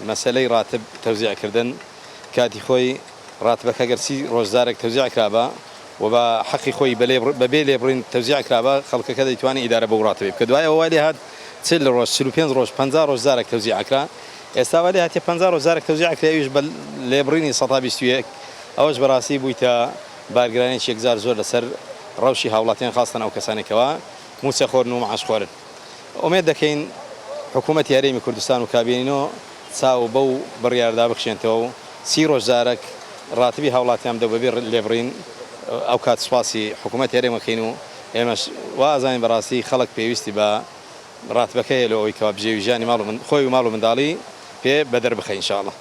مسألة راتب توزيع كردن كاتي خوي راتبك أجرسي روزدارك توزيع كرابا وبحقي خوي ببيلي برين توزيع كرابا خلق كذا يتواني إدارة بوراتبي كدوايا ووالي هاد تسل روز سلوبين روز بنزا روزدارك توزيع كرا استوالي هاتي بنزا روزدارك توزيع كرا يوش بالليبريني سطابي استويك أوش براسي بويتا بارجراني شيء زار زور لسر روشي هاولاتين خاصة أو كساني كوا موسى خورن ومعاش خورن وميدا كين حكومة ياريمي كردستان وكابينو ساو بو بريار دابخشين تو سيرو زارك راتبي هاولاتيام دو ببير ليبرين او كات سواسي حكومه ياريمي كينو امش وازاين براسي خلق بيوستي با راتبك لو يكاب جيجاني مالو من خوي مالو من دالي في بدر بخير ان شاء الله.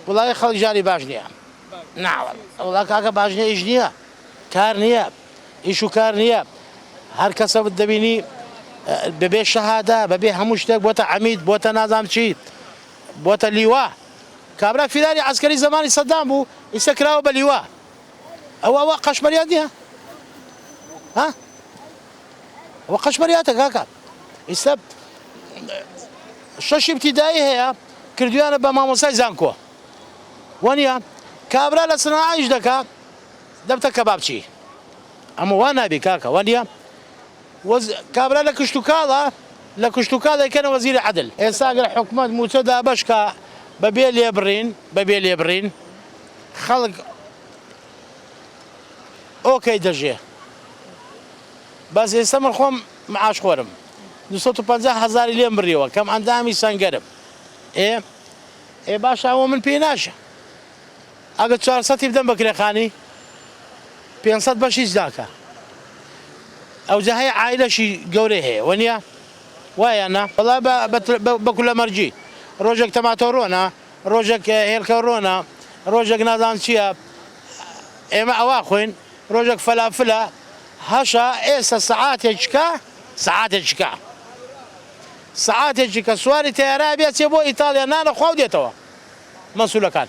والله خلق جاري باجنيا نعم والله كاكا باجنيا اجنيا كارنيا ايشو كارنيا هر كسب الدبيني ببي شهاده ببي همشتك بوتا عميد بوتا نظام شيء بوتا لواء كابرا فيلاري عسكري زمان صدام بو يسكراو باللواء او قشمريات ديها ها وقشمرياتك هكا يسب شش ابتدائي هي كرديانا بماموساي زانكو ونيا كابرا لصناعه اجدكا دبتا كبابشي اما وانا بكاكا ونيا كابرا لكشتوكالا كان وزير عدل إنساق حكومة متدا بشكا ببيل يبرين خلق اوكي دجي بس يستمر خوم معاش خورم 250,000 ليم بريوه كم عندها ميسان قرب ايه باشا هو من بيناشا اقل 400 بدن بكري خاني 500 باش يزداكا او زهي عائله شي قوري هي ونيا واي انا والله بكل مرجي روجك تماتورونا روجك هيركورونا روجك نظام شياب اما اواخوين روجك فلافله هشا ايسا ساعات يجكا سواري تيارابيا تيبو ايطاليا نانا خواوديتوا مسؤول كان